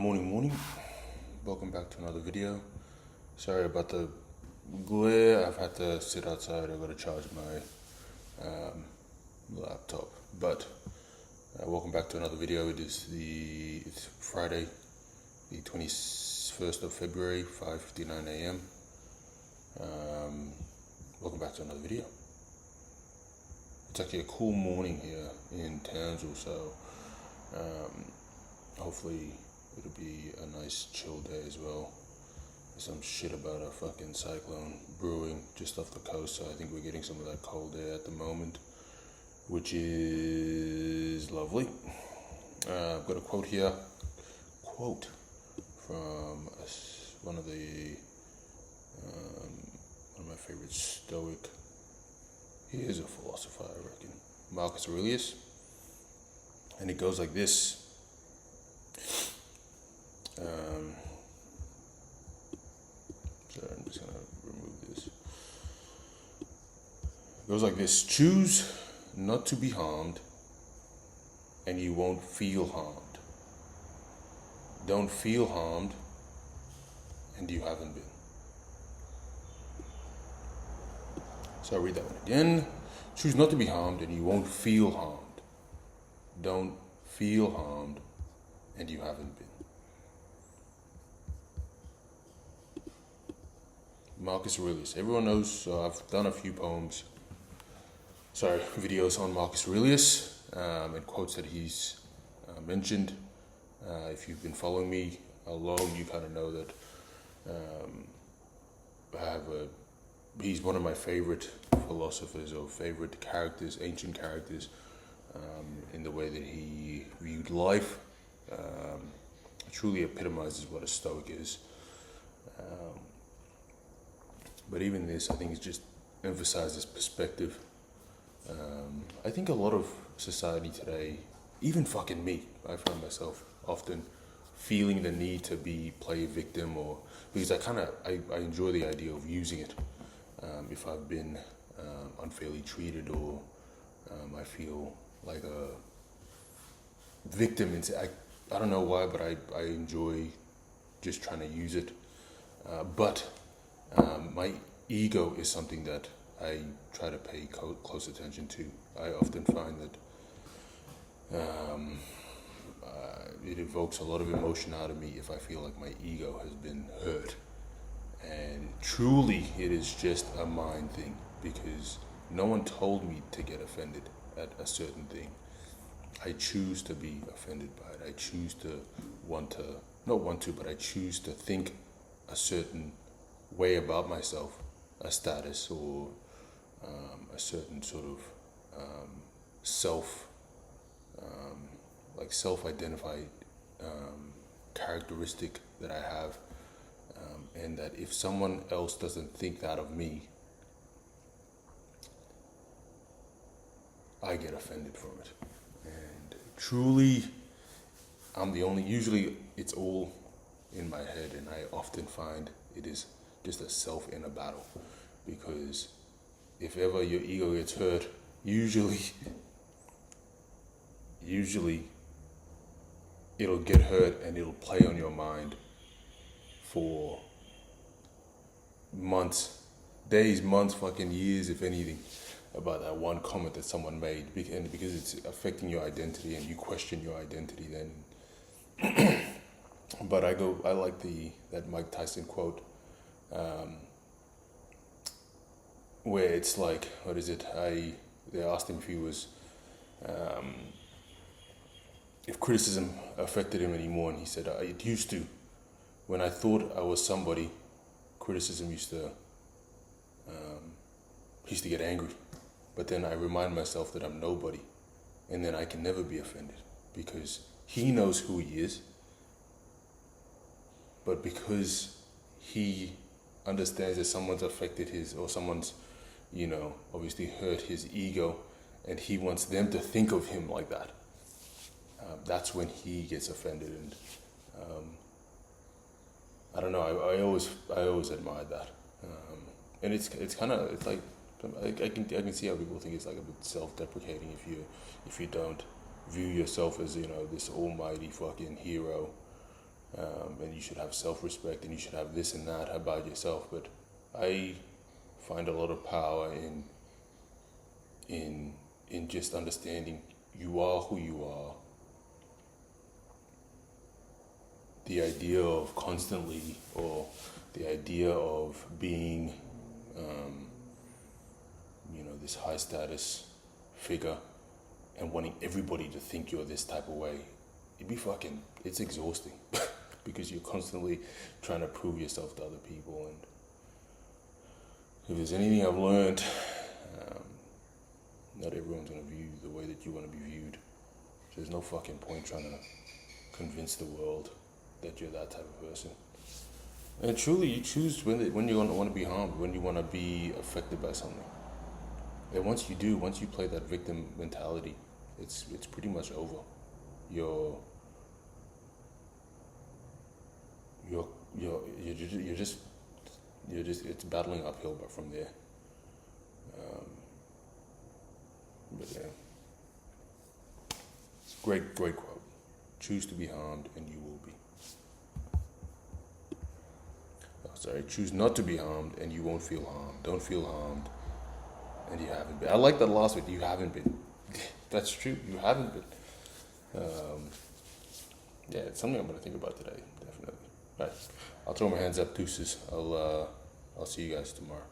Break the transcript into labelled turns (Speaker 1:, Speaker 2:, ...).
Speaker 1: Morning. Welcome back to another video. Sorry about the glare. I've had to sit outside. I've got to charge my laptop. But welcome back to another video. It's Friday, the 21st of February, 5:59 a.m. Welcome back to another video. It's actually a cool morning here in Townsville, so hopefully it'll be a nice chill day as well. There's some shit about a fucking cyclone brewing just off the coast, so I think we're getting some of that cold air at the moment, which is lovely. I've got a quote here. Quote from one of my favorite Stoic. He is a philosopher, I reckon. Marcus Aurelius. And it goes like this. Sorry, I'm just gonna remove this. It goes like this: choose not to be harmed, and you won't feel harmed. Don't feel harmed, and you haven't been. So I'll read that one again. Choose not to be harmed, and you won't feel harmed. Don't feel harmed, and you haven't been. Marcus Aurelius. Everyone knows, I've done a few videos on Marcus Aurelius and quotes that he's mentioned. If you've been following me along, you kind of know that he's one of my favorite philosophers or favorite characters, ancient characters, in the way that he viewed life. Truly epitomizes what a Stoic is. But even this, I think, is just emphasizes perspective. I think a lot of society today, even fucking me, I find myself often feeling the need to play a victim, or because I enjoy the idea of using it. If I've been unfairly treated, or I feel like a victim, I don't know why, but I enjoy just trying to use it. But my ego is something that I try to pay close attention to. I often find that it evokes a lot of emotion out of me if I feel like my ego has been hurt. And truly, it is just a mind thing, because no one told me to get offended at a certain thing. I choose to be offended by it. I choose to but I choose to think a certain way about myself, a status, or a certain sort of self-identified characteristic that I have, and that if someone else doesn't think that of me, I get offended from it. And truly, usually it's all in my head, and I often find it is just a self-inner battle, because if ever your ego gets hurt, usually it'll get hurt and it'll play on your mind for months, days, months, fucking years, if anything, about that one comment that someone made, and because it's affecting your identity and you question your identity then. But I like that Mike Tyson quote, where it's like, what is it? They asked him if he was, if criticism affected him anymore, and he said, it used to. When I thought I was somebody, criticism used to get angry. But then I remind myself that I'm nobody, and then I can never be offended, because he knows who he is. But because he understands that someone's affected or someone's, obviously hurt his ego, and he wants them to think of him like that, that's when he gets offended. And I don't know, I always admired that. And it's like, I can see how people think it's like a bit self-deprecating if you don't view yourself as, this almighty fucking hero, and you should have self-respect, and you should have this and that about yourself. But I find a lot of power in just understanding you are who you are. The idea of constantly, or the idea of being, this high status figure and wanting everybody to think you're this type of way, it's exhausting because you're constantly trying to prove yourself to other people. And if there's anything I've learned, not everyone's going to view you the way that you want to be viewed. So there's no fucking point trying to convince the world that you're that type of person. And truly, you choose when you want to be harmed, when you want to be affected by something. And once you play that victim mentality, it's pretty much over. You're just it's battling uphill, but from there. But yeah, great quote. Choose to be harmed, and you will be. Choose not to be harmed, and you won't feel harmed. Don't feel harmed, and you haven't been. I like that last bit. You haven't been. That's true. You haven't been. Yeah, it's something I'm gonna think about today. Definitely. All right. I'll throw my hands up. Deuces. I'll see you guys tomorrow.